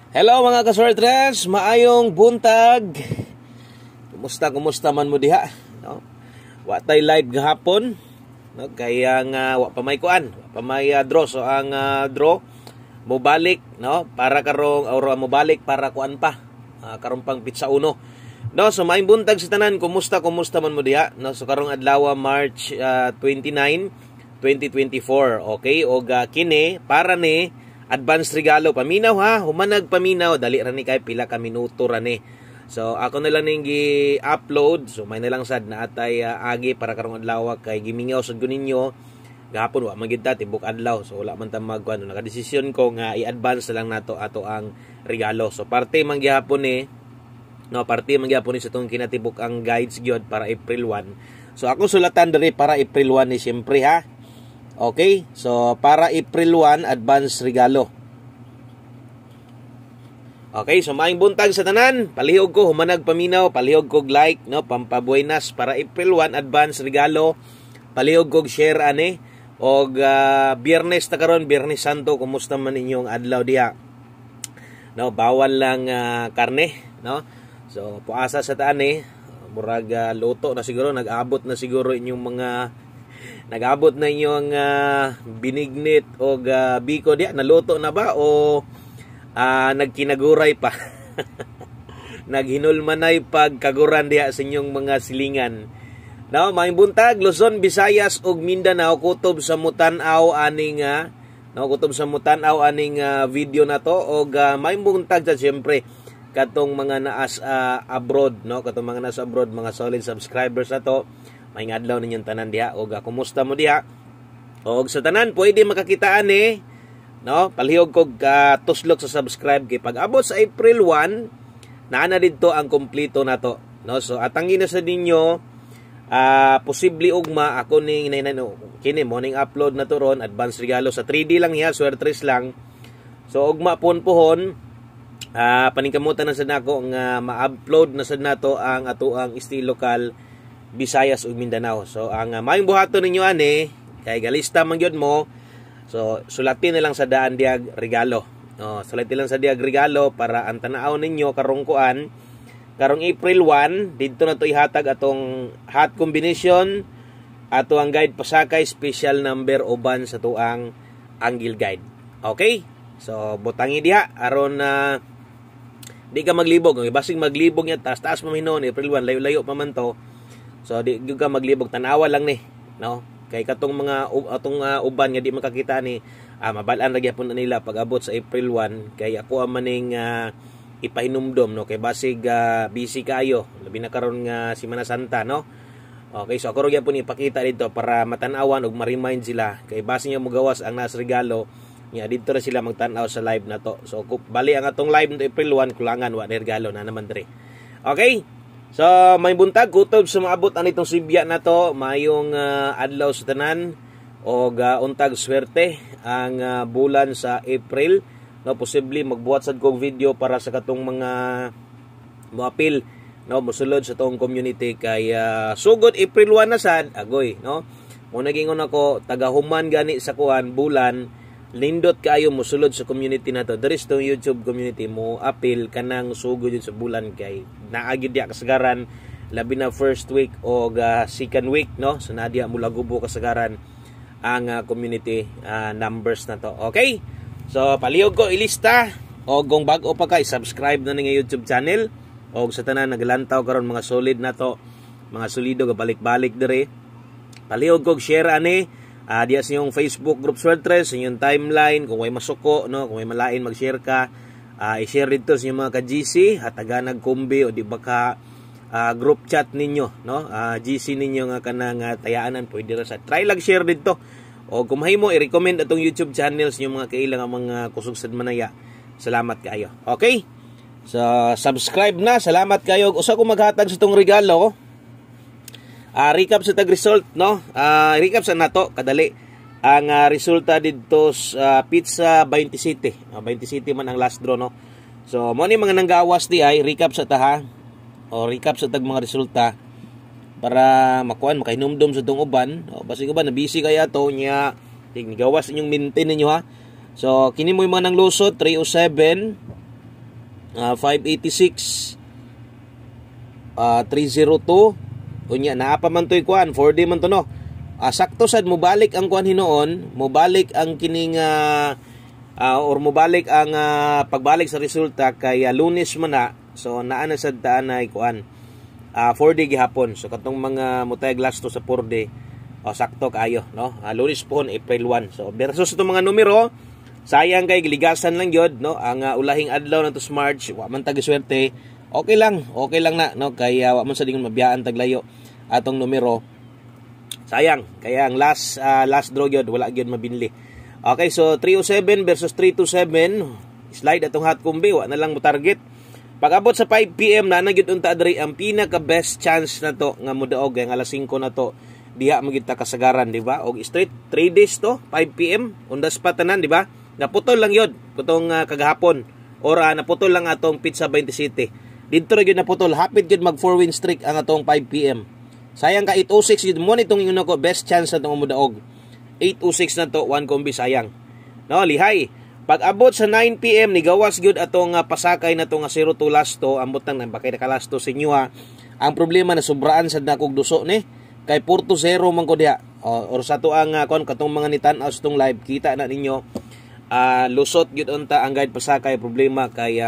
Hello mga kaswertres, maayong buntag. Kumusta man mo diha, no? Wa tay live gahapon, no? Kaya nga wa pa may kuan, wa pa may draw. So ang draw mo balik, no? Para karong aura mo balik para kuan pa. Karong pang pizza uno. No, so maayong buntag sa tanan. Kumusta man mo diha, no? So karong adlaw March 29, 2024. Okay, og kini para ni advance regalo paminaw ha, humanag paminaw dali ra ni kay pila ka minuto ra ni. So ako na lang ning gi-upload, so may na lang sad na atay agi para karong adlaw kay gimingaw sad ninyo gahapon wa magid ta tibok adlaw. So wala man ta magkuan, naka-desisyon ko nga i-advance na lang nato ato ang regalo. So parte man gihapon ni parte man gihapon ni sa tong kinatibok ang guides gyud para April 1. So ako sulatan diri para April 1 ni siyempre ha. Okay, so para April 1, advance regalo. Okay, so maayong buntag sa tanan. Palihog ko, humanag paminaw, palihog ko like, no, pampabuenas para April 1, advance regalo. Palihog ko share ani. Og Biyernes ta karon, Biyernes Santo, kumusta man inyong adlaw diha? No, bawal lang karne, no? So puasa sa taan murag luto na siguro, nag-abot na siguro inyong mga nag-abot na inyong binignit o biko diya, naluto na ba o nagkinaguray pa? Naghinulmanay pagkaguran diya sa inyong mga silingan. No, maayong buntag, Luzon, Visayas ug Mindanao, kutob sa mutanaw aning video na to. Og maayong buntag sa siyempre katong mga naas abroad, no, katong mga nasa abroad, mga solid subscribers na to. May adlaw ninyong tanan diha. Og kumusta mo diha? Og sa tanan pwede makakitaan no? Palihog kog tuslok sa subscribe kay pag abot sa April 1 naa na didto ang kompleto nato, no? So atangin na sa ninyo posible ugma ako ning kini morning upload na to ron, advance regalo sa 3D lang ya, swertres lang. So ugma pohon paningkamutan na sad nako nga ma-upload na sad nato ang ato ang estilo lokal Visayas ug Mindanao. So ang maayong buhaton ninyo kay galista man gyud mo. So sulatin na lang sa daan diag regalo. No, sulatin lang sa diag regalo para ang tanaw ninyo karong kuan. Karong April 1 didto na to ihatag atong hot combination ato ang guide pasakay special number uban sa tuang angle guide. Okay? So butangi diha aron di ka maglibog. Basig maglibog nya taas maminon April 1 layo-layo pa man to. So di gyud ka maglibog, tanawa lang ni, no? Kay katong mga atong uban nga di makakita ni mabalaan ra gyapon nila pag abot sa April 1 kay ako maning ipahinumdom, no? Kay basig busy kayo labi na karon nga Semana Santa, no? Okay, so ako ra gyapon ipakita dito para matan-awan ug ma-remind sila kay base nga mogawas ang nas regalo nya dito ra sila magtan-aw sa live na to. So bali ang atong live no April 1 kulangan wa regalo na naman diri. Okay? So, may buntag, kutob sa maabot ang itong Sibya na to, mayong adlaw sa tanan, o untag swerte ang bulan sa April. No, posible magbuhat sad kong video para sa katong mga moapil, no, mosulod sa tong community kay sugod April 1 na sad, agoy, no. Mo nagingon ako tagahuman gani sa kuan bulan, lindot kayo mosulod sa community na to. There is tong YouTube community mo apil kanang sugod yun sa bulan kay naagid diya kasagaran labi na first week o second week, no? So nadya mula gubo kasagaran ang community numbers na to. Okay? So palihog ko ilista o kung bago pa ka subscribe na nga YouTube channel o sa tanan naglantaw karon mga solid na to, mga solido ga balik-balik dire. Palihog ko share diya sa inyong Facebook group swertres, sa inyong timeline, kung may masuko, no, kung may malain mag-share ka, i-share dito sa inyong mga ka-GC, hataga nagkumbi o di ba ka group chat ninyo, no, GC ninyo nga kanang tayaanan, pwede ra sa try lang share dito. O kung mahimo i-recommend atong YouTube channel sa inyong mga kailang mga kusog sad manaya. Salamat kayo. Okay? So subscribe na, salamat kayo. Usa ko maghatag sa itong regalo. Recap sa tag-result, no? Recap sa nato, kadali. Ang resulta dito sa Pizza 20 City. 20 City man ang last draw, no? So, mo ni mga nanggawas di ay recap sa taha. O recap sa tag mga resulta para makuan makahinumdom sa tong uban. O basi uban na busy kaya to nya. Tig gawas inyong maintain ninyo ha. So, kini mo yung mga nang lusot 307 586 302 unya naa pa man toy kuan 4D man to no. Sakto sad mo balik ang kuan hinoon, mo balik ang kining or mo balik ang pagbalik sa resulta kay Lunes man na. So naa na sad taan ay kuan 4D gihapon. So katong mga mutayag last to sa 4D sakto kaayo no. Lunes pohon April 1. So versus itong mga numero, sayang kay giligasan lang yun no. Ang ulahing adlaw na to March, wa man tag swerte. Okay lang na no kay wa man sa dingon mabiyaan taglayo atong numero. Sayang kaya ang last draw yun wala gyud mabinli. Okay, so 307 versus 327, slide atong hot combi, wa na lang mo target. Pag abot sa 5 PM na gyud unta diri ang pinaka best chance na to nga modaog ang alas 5 na to diha magita kasagaran, di ba? Og straight 3 days to 5 PM on the spot tanan, di ba? Naputol lang yun kutong kagahapon or naputol lang atong Pizza 27. Dito ra gyud naputol, hapit gyud mag 4-win streak ang atong 5 PM. Sayang ka 806 yun mo nitong yung best chance na itong umudaog. 806 na to, 1 combi sayang. No, lihay. Pag abot sa 9 PM, nigawas gyud atong pasakay na itong 02 lasto, ambot nang bakay nakalasto sa inyo ha. Ang problema na sobraan sad na kog duso ni. Kay Porto 0 man ko diha. Or sa to ang katong mga nitan-aw sa itong live, kita na ninyo. Lusot gyud unta ang guide pasakay, problema kay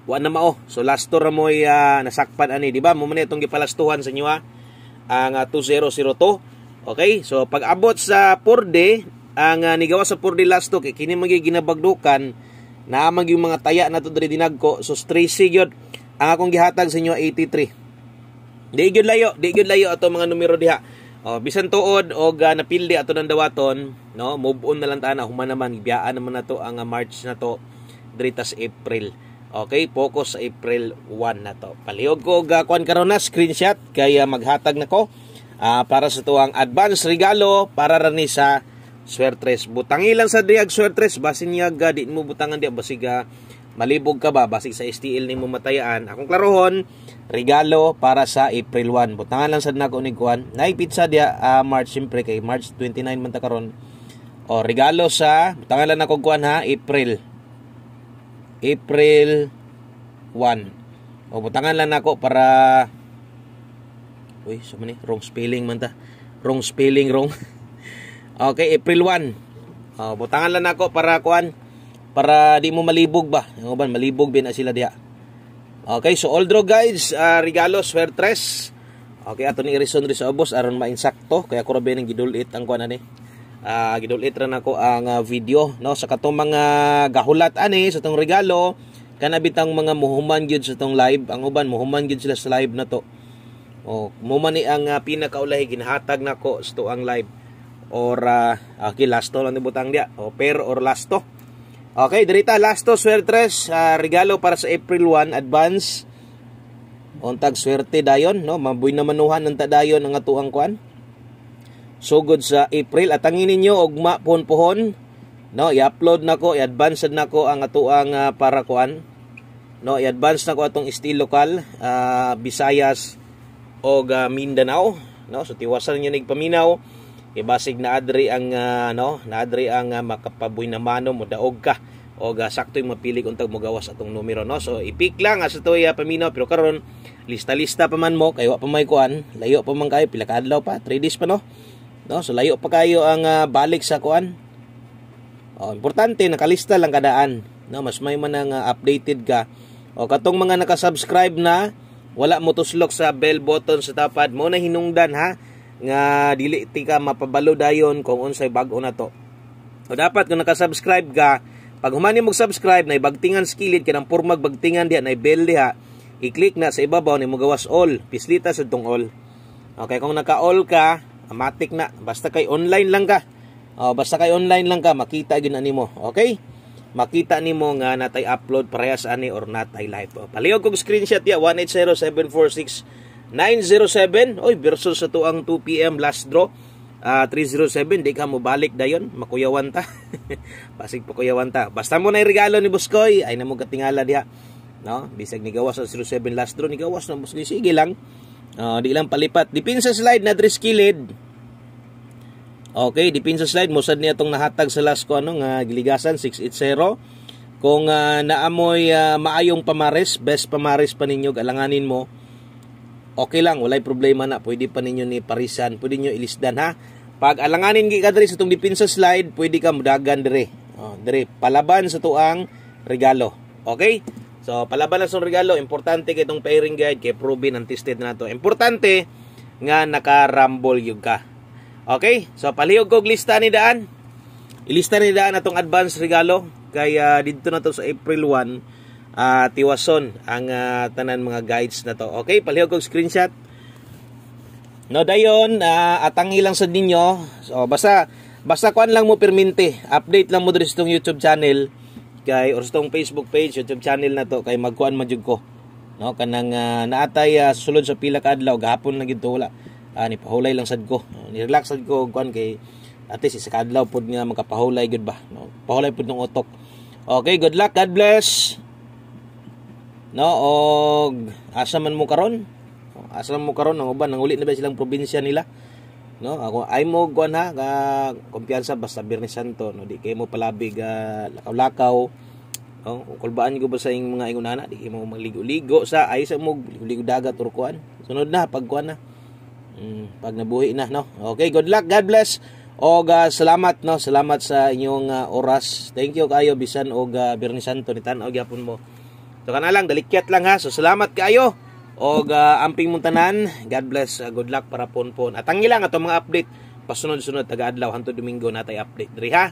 wa na mao. So last to ra mo'y nasakpan ani, di ba? Mo man itong gipalastuhan sa inyo ha. Ang 2002. Okay? So pag abot sa 4D, ang nigawa sa 4D last to kay kini magi ginabagdukan na mag yung mga taya na to diri dinagko. So stressy gyud ang akong gihatag sa inyo 83. Di gyud layo ato mga numero diha. Bisan tuod og napildi ato nang dawaton, no? Move on na lang ta na human naman biyaan naman nato ang March na to diri tas April. Okay, focus sa April 1 na to. Palihog ko kuan karon na screenshot kaya maghatag nako para sa tuang advance regalo para rani sa Swertres. Butangi lang sa diag Swertres, basin niya di mo butangan di basig malibog ka ba basig sa STL nimo matayaan. Akong klarohon regalo para sa April 1. Butangan lang sad nako ni kuan. Nay pizza dia March siyempre kay March 29 man ta karon. Regalo sa butangan lang nako kuan ha April 1. Butangan lang nako para sama ni wrong spelling man ta. Wrong spelling. Okay, April 1. Butangan lang nako para kuan para di mo malibog ba. Yung ban malibog bin na sila diha. Okay, so all draw guys, regalo Swertres. Okay, ato ni reason ri sa ubos aron mainsakto kaya ko ra ben gidulit ang kuan ani. Gidulit ra nako ang video no sa katong mga gahulat ani sa tong regalo kana bitang mga muhuman gyud sa tong live. Ang uban muhuman gyud sila sa live na to. Mo man ni ang pinakaulahi ginhatag nako sa to ang live or okay lasto lang ni butang dia pair or lasto. Okay, dirita lasto Swertres, regalo para sa April 1 advance. Untag swerte dayon no, mabuy na manuhan ng tadayon ang atuang kuan. Sugod sa April at angin ninyo ugma pohon no, i-upload nako, i-advance nako ang atuang para kuan. No, i-advance nako atong estilo lokal, Visayas o Mindanao, no? So tiwasan niyo nigpaminaw. Basig na adri ang naadri ang makapabuy na mano mo daog ka o sakto yung mapili kung tag mo gawas atong numero no. So i-pick lang sa to paminaw pero karon lista pa man mo kay wa pa may kuan, layo pa man kayo pila ka adlaw pa 3 days pa no. So layo pa kayo ang balik sa kuan. Importante nakalista lang kadaan no, mas may man ang updated ka. Katong mga naka-subscribe na wala mo tuslok sa bell button sa tapad mo na hinungdan ha nga dili ti ka mapabalo dayon kung unsay bag-o na to. O dapat kung naka-subscribe ka, pag humani mo subscribe na ibagtingan skilid kanang purmag bagtingan diha na bell diha, i-click na sa ibabaw ni mo gawas all, pislita sa tong all. Okay, kung naka-all ka, automatic na basta kay online lang ka. Basta kay online lang ka makita gyud nimo. Okay? Makita nimo nga natay upload parehas ani or natay live. Palihog kog screenshot ya 180746907. Oy, versus sa to ang 2 PM last draw. 307 di ka mo balik dayon, makuyawan ta. Pasig pakuyawan ta. Basta mo na regalo ni Buskoy, ay namo katingala diha. No, bisag ni gawas sa 07 last draw, ni gawas na Buskoy sige lang. Di lang palipat. Dipin sa slide na dress kilid. Okay, dipin sa slide mo sad niya tong nahatag sa last ko nga giligasan 680. Kung naamoy maayong pamares, best pamares pa ninyo, alanganin mo, okay lang, walay problema na. Pwede pa ninyo ni parisan, pwede nyo ilisdan ha. Pag alanganin ka diri sa itong dipinsa slide, pwede ka mudagan diri. Diri, palaban sa tuang regalo. Okay? So, palaban na sa regalo, importante kay itong pairing guide, kay proven and tested na to. Importante nga naka-rumble yung ka. Okay? So, palihog kog lista ni Daan. Ilista ni Daan atong advance regalo. Kaya dito na to sa April 1, tiwason ang tanan mga guides na to. Okay? Palihog kog screenshot. No, dayon, atangi lang sa ninyo. So, basta kuan lang mo perminti. Update lang mo dito sa itong YouTube channel. Kay, or sa itong Facebook page, YouTube channel na to. Kay magkuan majud ko. No, kanang naatay susulod sa pila ka adlaw. Gahapon na gito wala. Ni pahulay lang sad ko. Ni-relax sad ko kuan kay ate si sa adlaw pod nga magkapahulay gud ba. No, pahulay pod ng utok. Okay, good luck. God bless. No, og asa man mo karon? Asa mo karon ang uban nang uli na ba silang probinsya nila, no? Ako ay mo kuan ha, kumpiyansa basta Biyernes Santo, no? Di kay mo palabig lakaw-lakaw, no? Kulbaan ko ba sa ing mga ingonana, di kay mo magligo-ligo sa ay sa mo ligo dagat or kuan. Sunod na pag kuan na. Pag nabuhi na, no? Okay, good luck. God bless. Og salamat, no? Salamat sa inyong oras. Thank you kayo bisan og Biyernes Santo ni tan-aw gyapon mo. So kana lang dalikyat lang ha. So salamat kayo. Og amping mong tanan, God bless, good luck para ponpon. At ang ilang atong mga update, pasunod-sunod, taga-adlaw, hantod Domingo, natay update. Diri ha?